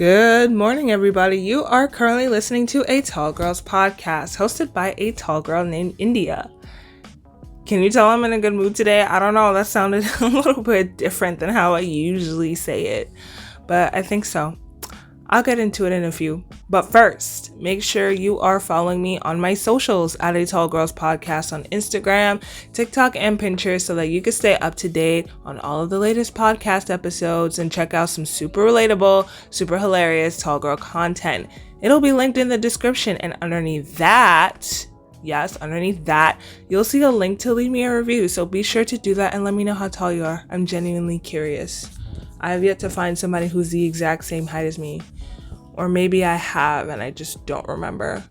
Good morning, everybody. You are currently listening to a Tall Girls podcast hosted by a tall girl named India. Can you tell I'm in a good mood today? I don't know. That sounded a little bit different than how I usually say it, but I think so. I'll get into it in a few. But first, make sure you are following me on my socials at a Tall Girls podcast on Instagram, TikTok, and Pinterest so that you can stay up to date on all of the latest podcast episodes and check out some super relatable, super hilarious tall girl content. It'll be linked in the description, and underneath that, you'll see a link to leave me a review. So be sure to do that and let me know how tall you are. I'm genuinely curious. I have yet to find somebody who's the exact same height as me. Or maybe I have and I just don't remember.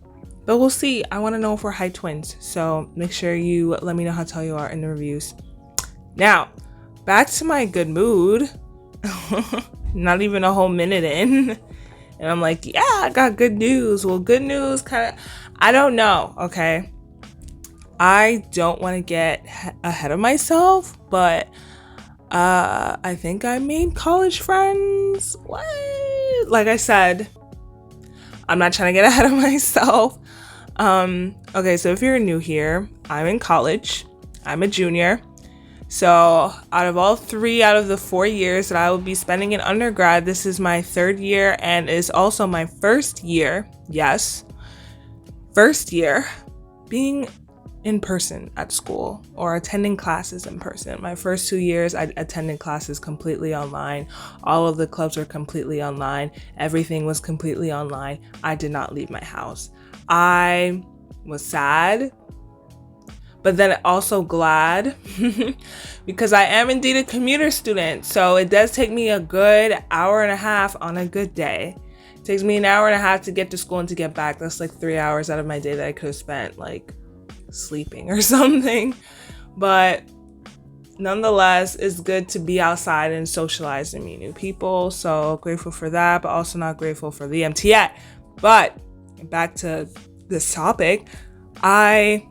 But we'll see. I want to know if we're height twins. So make sure you let me know how tall you are in the reviews. Now, back to my good mood. Not even a whole minute in. And I'm like, yeah, I got good news. Well, good news I don't know, okay? I don't want to get ahead of myself, but I think I made college friends. What? Like I said, I'm not trying to get ahead of myself. Okay, so if you're new here, I'm in college. I'm a junior. So out of the 4 years that I will be spending in undergrad, this is my third year and is also my first year. Yes, first year being in person at school or attending classes in person. My first 2 years, I attended classes completely online. All of the clubs were completely online. Everything was completely online. I did not leave my house. I was sad, but then also glad because I am indeed a commuter student. So it does take me a good hour and a half on a good day. It takes me an hour and a half to get to school and to get back. That's like 3 hours out of my day that I could have spent like sleeping or something. But nonetheless, it's good to be outside and socialize and meet new people. So grateful for that, but also not grateful for the MTA. But back to this topic, I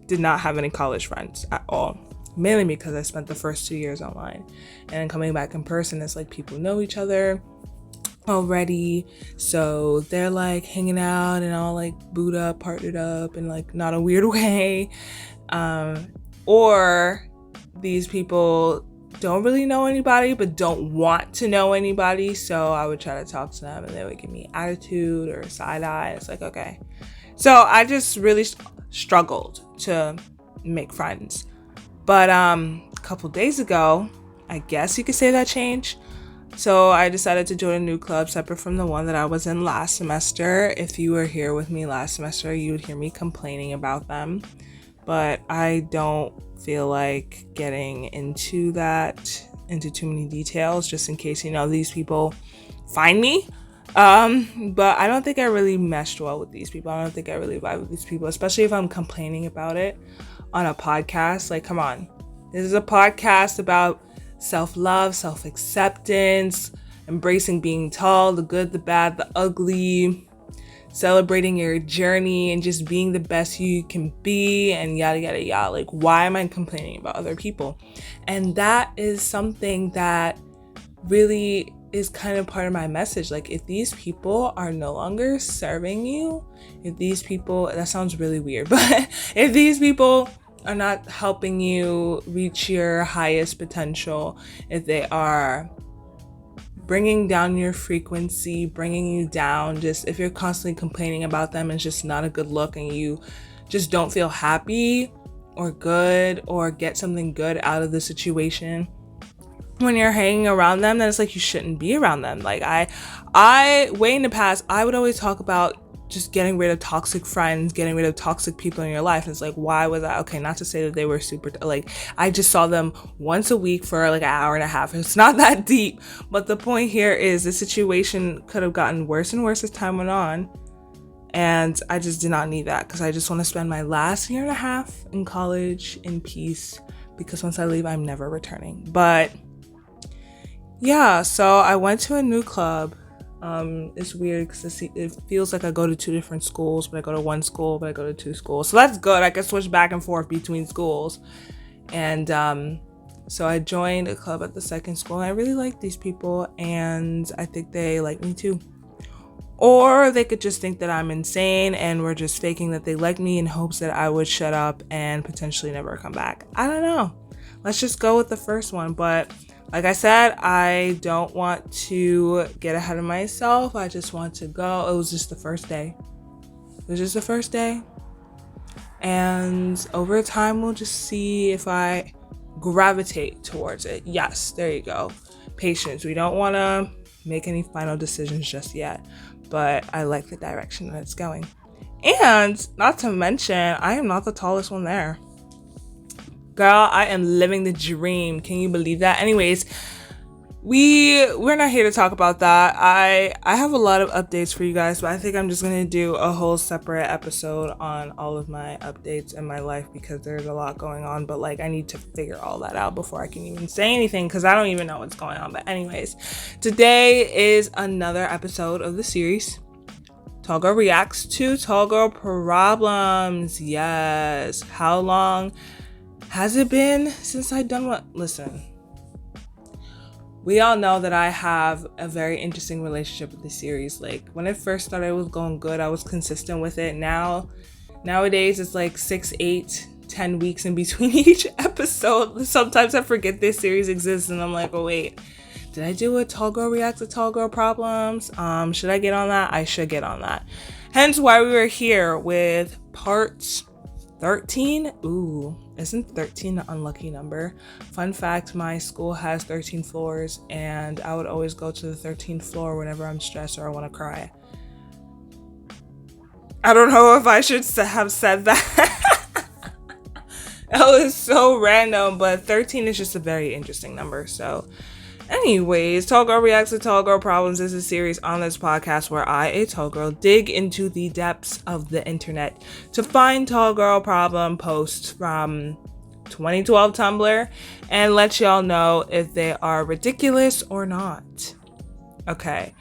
did not have any college friends at all, mainly because I spent the first 2 years online, and coming back in person, it's like people know each other already, so they're like hanging out and all like booed up, partnered up in like not a weird way, or these people don't really know anybody but don't want to know anybody, so I would try to talk to them and they would give me attitude or side eye. It's like, okay, so I just really struggled to make friends. But a couple days ago, I guess you could say that changed. So I decided to join a new club separate from the one that I was in last semester. If you were here with me last semester, you would hear me complaining about them. But I don't feel like getting into too many details, just in case, these people find me. But I don't think I really meshed well with these people. I don't think I really vibe with these people, especially if I'm complaining about it on a podcast. Like, come on. This is a podcast about self-love, self-acceptance, embracing being tall, the good, the bad, the ugly, celebrating your journey and just being the best you can be, and yada, yada, yada. Like, why am I complaining about other people? And that is something that really is kind of part of my message. Like, if these people are no longer serving you, if these people, that sounds really weird, but if these people are not helping you reach your highest potential, if they are bringing down your frequency, bringing you down, just if you're constantly complaining about them, it's just not a good look, and you just don't feel happy or good or get something good out of the situation when you're hanging around them, then it's like you shouldn't be around them. Like I way in the past, I would always talk about just getting rid of toxic friends, getting rid of toxic people in your life. And it's like, why was I? Okay, not to say that they were super, like, I just saw them once a week for like an hour and a half. It's not that deep. But the point here is the situation could have gotten worse and worse as time went on. And I just did not need that, because I just want to spend my last year and a half in college in peace, because once I leave, I'm never returning. But yeah, so I went to a new club. It's weird because it feels like I go to two different schools, but I go to one school, but I go to two schools. So that's good. I can switch back and forth between schools. And So I joined a club at the second school, and I really like these people, and I think they like me too. Or they could just think that I'm insane and we're just faking that they like me in hopes that I would shut up and potentially never come back. I don't know. Let's just go with the first one. But like I said, I don't want to get ahead of myself. I just want to go. It was just the first day. And over time, we'll just see if I gravitate towards it. Yes, there you go. Patience. We don't want to make any final decisions just yet, but I like the direction that it's going. And not to mention, I am not the tallest one there. Girl, I am living the dream. Can you believe that? Anyways, we're not here to talk about that. I have a lot of updates for you guys, but I think I'm just gonna do a whole separate episode on all of my updates in my life because there's a lot going on, but like I need to figure all that out before I can even say anything because I don't even know what's going on. But anyways, today is another episode of the series Tall Girl Reacts to Tall Girl Problems. Yes. How long has it been since I've done what? Listen. We all know that I have a very interesting relationship with the series. Like when it first started, it was going good. I was consistent with it. Nowadays it's like 6, 8, 10 weeks in between each episode. Sometimes I forget this series exists and I'm like, oh wait, did I do a Tall Girl React to Tall Girl Problems? Should I get on that? I should get on that. Hence why we were here with part 13. Ooh, isn't 13 an unlucky number? Fun fact, my school has 13 floors and I would always go to the 13th floor whenever I'm stressed or I want to cry. I don't know if I should have said that. That was so random, but 13 is just a very interesting number. So anyways, Tall Girl Reacts to Tall Girl Problems is a series on this podcast where I, a tall girl, dig into the depths of the internet to find tall girl problem posts from 2012 Tumblr and let y'all know if they are ridiculous or not. Okay,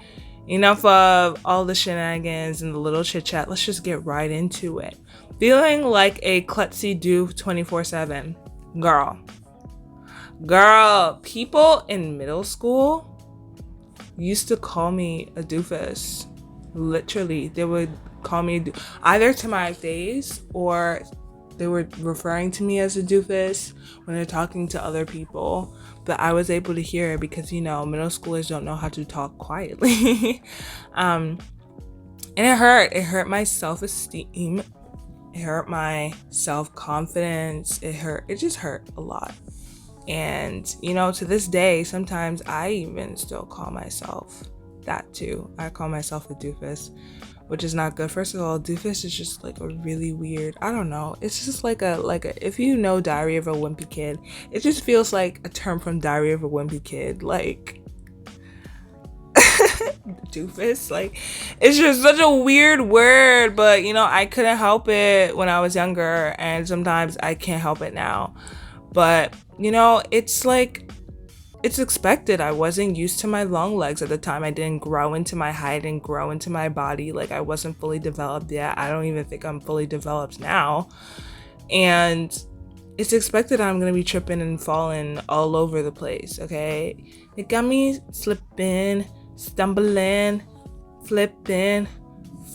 enough of all the shenanigans and the little chit chat. Let's just get right into it. Feeling like a klutzy doof 24/7. Girl, people in middle school used to call me a doofus. Literally, they would call me either to my face or they were referring to me as a doofus when they're talking to other people. But I was able to hear it because, you know, middle schoolers don't know how to talk quietly. And it hurt. It hurt my self-esteem. It hurt my self-confidence. It just hurt a lot. And, you know, to this day, sometimes I even still call myself that too. I call myself a doofus, which is not good. First of all, doofus is just like a really weird, I don't know. It's just like a, if you know Diary of a Wimpy Kid, it just feels like a term from Diary of a Wimpy Kid. Like, doofus, like, it's just such a weird word, but you know, I couldn't help it when I was younger, and sometimes I can't help it now. But, you know, it's like, it's expected. I wasn't used to my long legs at the time. I didn't grow into my height and grow into my body. Like, I wasn't fully developed yet. I don't even think I'm fully developed now. And it's expected I'm going to be tripping and falling all over the place, okay? It got me slipping, stumbling, flipping,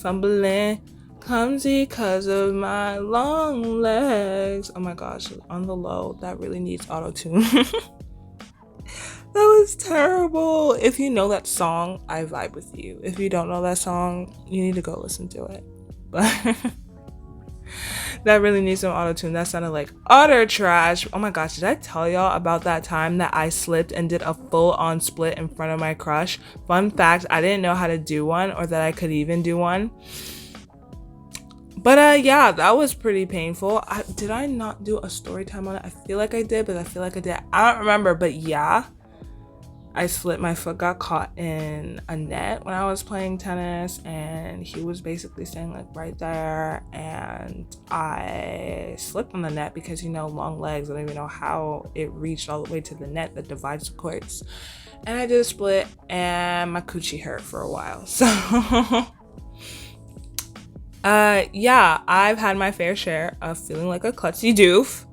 fumbling. Clumsy cause of my long legs. Oh my gosh, on the low, that really needs auto-tune. That was terrible. If you know that song, I vibe with you. If you don't know that song, you need to go listen to it. But that really needs some auto-tune. That sounded like utter trash. Oh my gosh, did I tell y'all about that time that I slipped and did a full-on split in front of my crush? Fun fact, I didn't know how to do one or that I could even do one. But yeah, that was pretty painful. Did I not do a story time on it? I feel like I did, but I feel like I did. I don't remember, but yeah. I slipped. My foot got caught in a net when I was playing tennis, and he was basically staying like right there, and I slipped on the net because, you know, long legs. I don't even know how it reached all the way to the net that divides the courts. And I did a split, and my coochie hurt for a while. So yeah, I've had my fair share of feeling like a klutzy doof.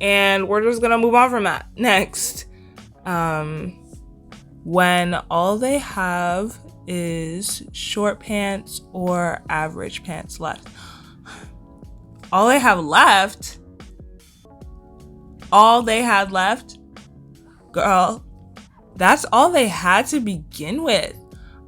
And we're just gonna move on from that. Next, when all they have is short pants or average pants left. All they had left, girl, that's all they had to begin with.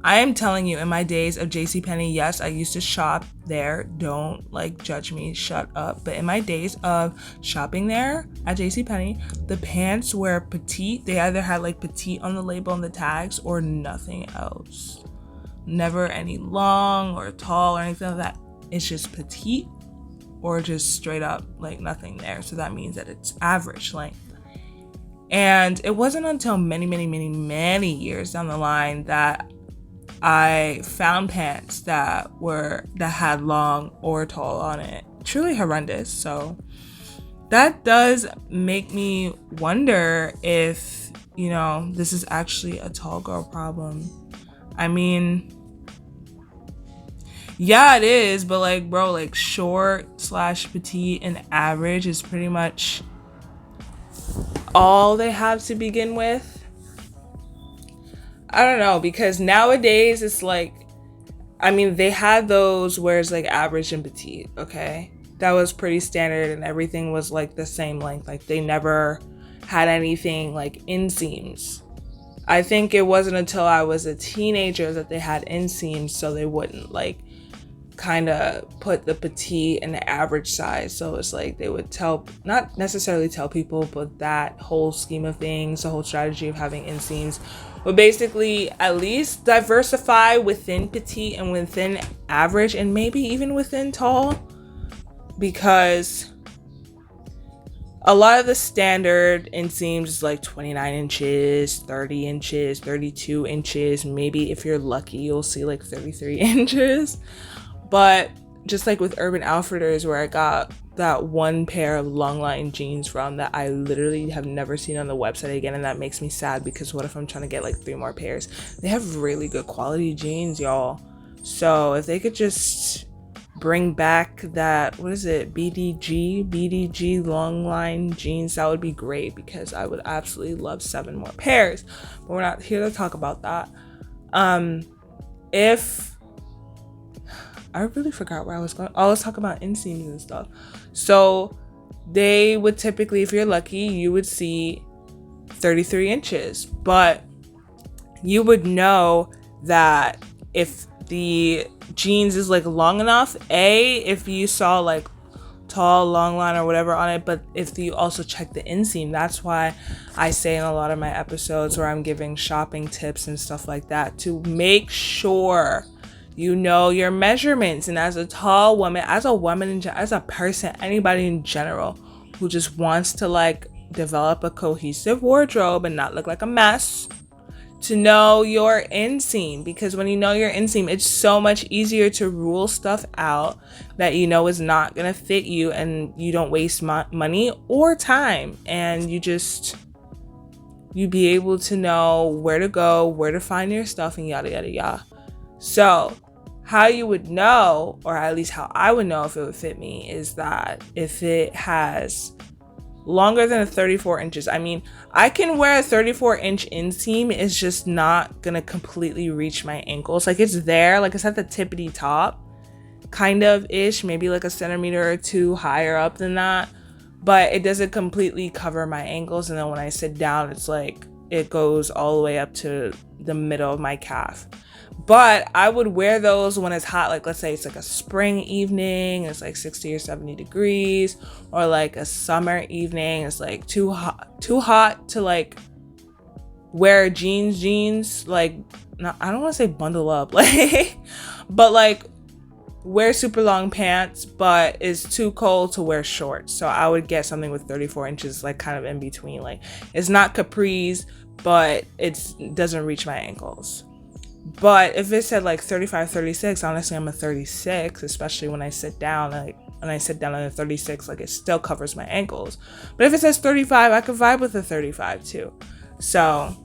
I am telling you, in my days of JCPenney, yes, I used to shop there. Don't judge me, shut up. But in my days of shopping there at JCPenney, the pants were petite. They either had petite on the label and the tags or nothing else. Never any long or tall or anything like that. It's just petite or just straight up nothing there. So that means that it's average length. And it wasn't until many, many, many, many years down the line that I found pants that had long or tall on it. Truly horrendous. So that does make me wonder if, this is actually a tall girl problem. I mean, yeah, it is, but bro, short/petite and average is pretty much all they have to begin with. I don't know, because nowadays it's they had those where it's average and petite, okay? That was pretty standard and everything was the same length. They never had anything inseams. I think it wasn't until I was a teenager that they had inseams, so they wouldn't kind of put the petite and the average size. So it's they would not necessarily tell people, but that whole scheme of things, the whole strategy of having inseams would basically at least diversify within petite and within average and maybe even within tall, because a lot of the standard inseams is 29 inches, 30 inches, 32 inches. Maybe if you're lucky, you'll see 33 inches. But just with Urban Outfitters, where I got that one pair of long line jeans from that I literally have never seen on the website again, and that makes me sad, because what if I'm trying to get 3 more pairs? They have really good quality jeans, y'all. So if they could just bring back that, what is it, BDG long line jeans, that would be great, because I would absolutely love 7 more pairs. But we're not here to talk about that. I really forgot where I was going. I was talking about inseams and stuff. So they would typically, if you're lucky, you would see 33 inches. But you would know that if the jeans is long enough, if you saw tall, long line or whatever on it, but if you also check the inseam, that's why I say in a lot of my episodes where I'm giving shopping tips and stuff like that, to make sure you know your measurements. And as a tall woman, as a person, anybody in general who just wants to develop a cohesive wardrobe and not look like a mess, to know your inseam, because when you know your inseam, it's so much easier to rule stuff out that is not gonna fit you, and you don't waste money or time, and you be able to know where to go, where to find your stuff, and yada yada yada. So how you would know, or at least how I would know if it would fit me, is that if it has longer than 34 inches. I mean, I can wear a 34-inch inseam. It's just not gonna completely reach my ankles. It's there, it's at the tippity top, kind of ish, maybe a centimeter or 2 higher up than that, but it doesn't completely cover my ankles. And then when I sit down, it's it goes all the way up to the middle of my calf. But I would wear those when it's hot, let's say it's a spring evening, it's 60 or 70 degrees, or a summer evening, it's too hot to wear jeans, no, I don't want to say bundle up, but wear super long pants, but it's too cold to wear shorts. So I would get something with 34 inches, kind of in between, it's not capris, but it doesn't reach my ankles. But if it said 35, 36, honestly, I'm a 36, especially when I sit down. When I sit down on a 36, it still covers my ankles. But if it says 35, I could vibe with a 35 too. So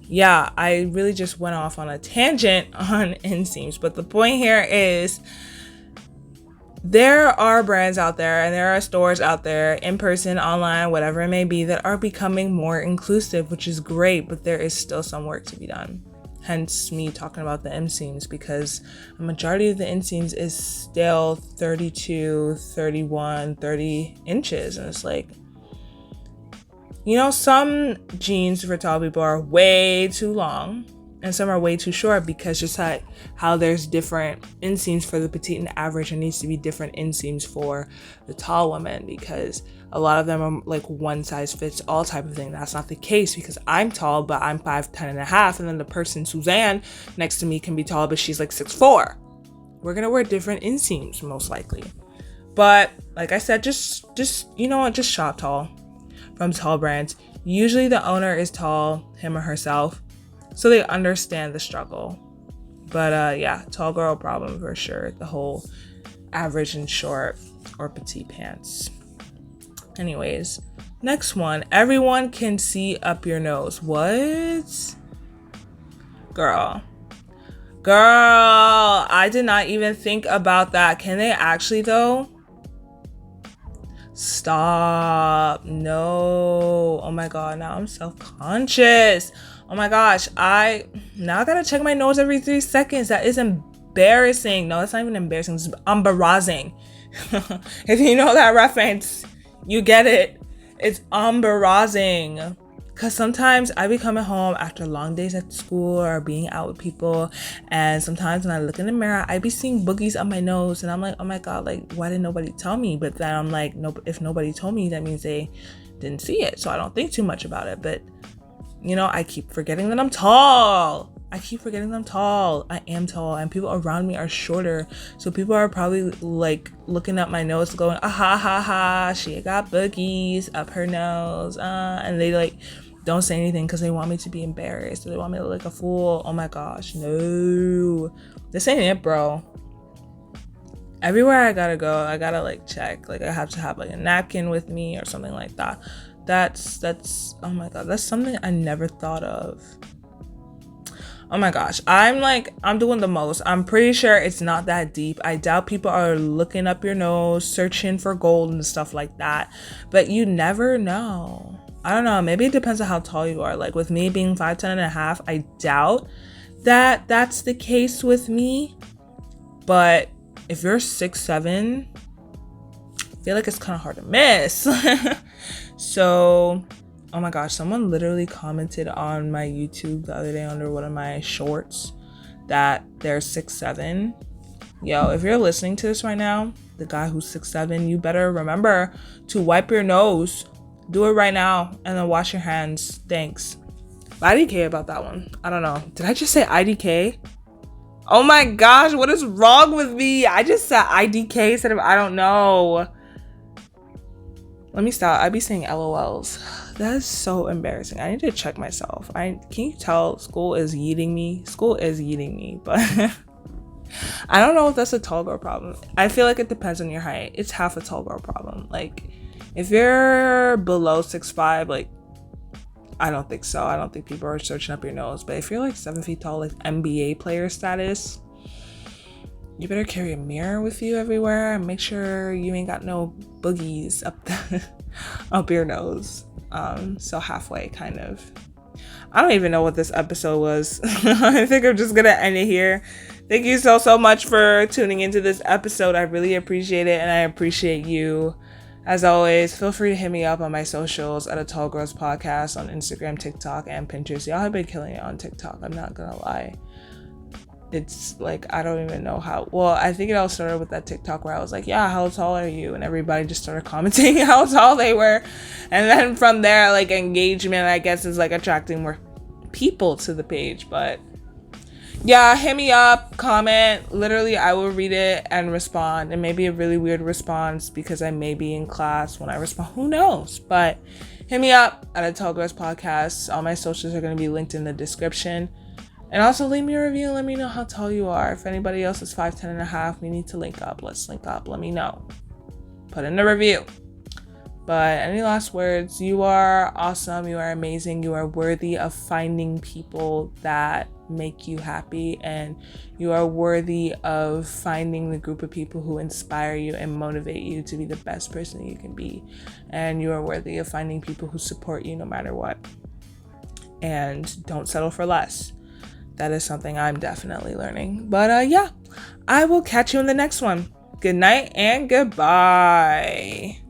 yeah, I really just went off on a tangent on inseams. But the point here is, there are brands out there and there are stores out there, in person, online, whatever it may be, that are becoming more inclusive, which is great, but there is still some work to be done. Hence me talking about the inseams, because a majority of the inseams is still 32, 31, 30 inches. And it's like, you know, some jeans for tall people are way too long and some are way too short, because just like how there's different inseams for the petite and average, there needs to be different inseams for the tall women, because a lot of them are like one size fits all type of thing. That's not the case, because I'm tall, but I'm 5'10" and a half, and then the person Suzanne next to me can be tall, but she's like 6'4". We're gonna wear different inseams most likely. But like I said, just you know what, just shop tall from tall brands. Usually the owner is tall, him or herself, so they understand the struggle. But yeah, tall girl problem for sure. The whole average and short or petite pants. Anyways, next one. Everyone can see up your nose. What? Girl, I did not even think about that. Can they actually though? Stop. No. Oh my god, now I'm self-conscious. Oh my gosh, I gotta check my nose every 3 seconds. That is embarrassing. No, it's not even embarrassing, it's embarrassing. If you know that reference, you get it. It's embarrassing. Because sometimes I be coming home after long days at school or being out with people, and sometimes when I look in the mirror, I be seeing boogies on my nose, and I'm like, oh my god, like, why didn't nobody tell me? But then I'm like, no, if nobody told me, that means they didn't see it, so I don't think too much about it. But you know, I keep forgetting that I'm tall. I am tall, and people around me are shorter, so people are probably like looking at my nose going, ah ha ha ha, she got boogies up her nose, and they like don't say anything because they want me to be embarrassed, or they want me to look like a fool. Oh my gosh, no, this ain't it, bro. Everywhere I gotta go, I gotta like check, like I have to have like a napkin with me or something like that. That's oh my god, that's something I never thought of. Oh my gosh, I'm doing the most. I'm pretty sure it's not that deep. I doubt people are looking up your nose, searching for gold and stuff like that, but you never know. I don't know, maybe it depends on how tall you are. Like with me being 5'10" and a half, I doubt that that's the case with me. But if you're 6'7", I feel like it's kind of hard to miss. So, oh my gosh, someone literally commented on my YouTube the other day under one of my shorts that they're 6'7". Yo, if you're listening to this right now, the guy who's 6'7", you better remember to wipe your nose. Do it right now and then wash your hands. Thanks. IDK about that one. I don't know. Did I just say IDK? Oh my gosh, what is wrong with me? I just said IDK instead of I don't know. Let me stop. I be saying LOLs. That is so embarrassing. I need to check myself. Can you tell school is yeeting me? School is yeeting me, but I don't know if that's a tall girl problem. I feel like it depends on your height. It's half a tall girl problem. Like if you're below 6'5", like I don't think so. I don't think people are searching up your nose. But if you're like 7 feet tall, like NBA player status, you better carry a mirror with you everywhere and make sure you ain't got no boogies up your nose. So halfway, kind of. I don't even know what this episode was. I think I'm just gonna end it here. Thank you so much for tuning into this episode. I really appreciate it, and I appreciate you. As always, feel free to hit me up on my socials at A Tall Girls Podcast on Instagram, TikTok, and Pinterest. Y'all have been killing it on TikTok, I'm not gonna lie. It's like, I don't even know how. Well, I think it all started with that TikTok where I was like, yeah, how tall are you? And everybody just started commenting how tall they were. And then from there, like, engagement, I guess, is like attracting more people to the page. But yeah, hit me up, comment. Literally, I will read it and respond. It may be a really weird response because I may be in class when I respond. Who knows? But hit me up at A Tall Girls Podcast. All my socials are going to be linked in the description. And also leave me a review and let me know how tall you are. If anybody else is 5'10" and a half, we need to link up. Let's link up. Let me know. Put in a review. But any last words? You are awesome. You are amazing. You are worthy of finding people that make you happy, and you are worthy of finding the group of people who inspire you and motivate you to be the best person you can be. And you are worthy of finding people who support you no matter what. And don't settle for less. That is something I'm definitely learning. But yeah, I will catch you in the next one. Good night and goodbye.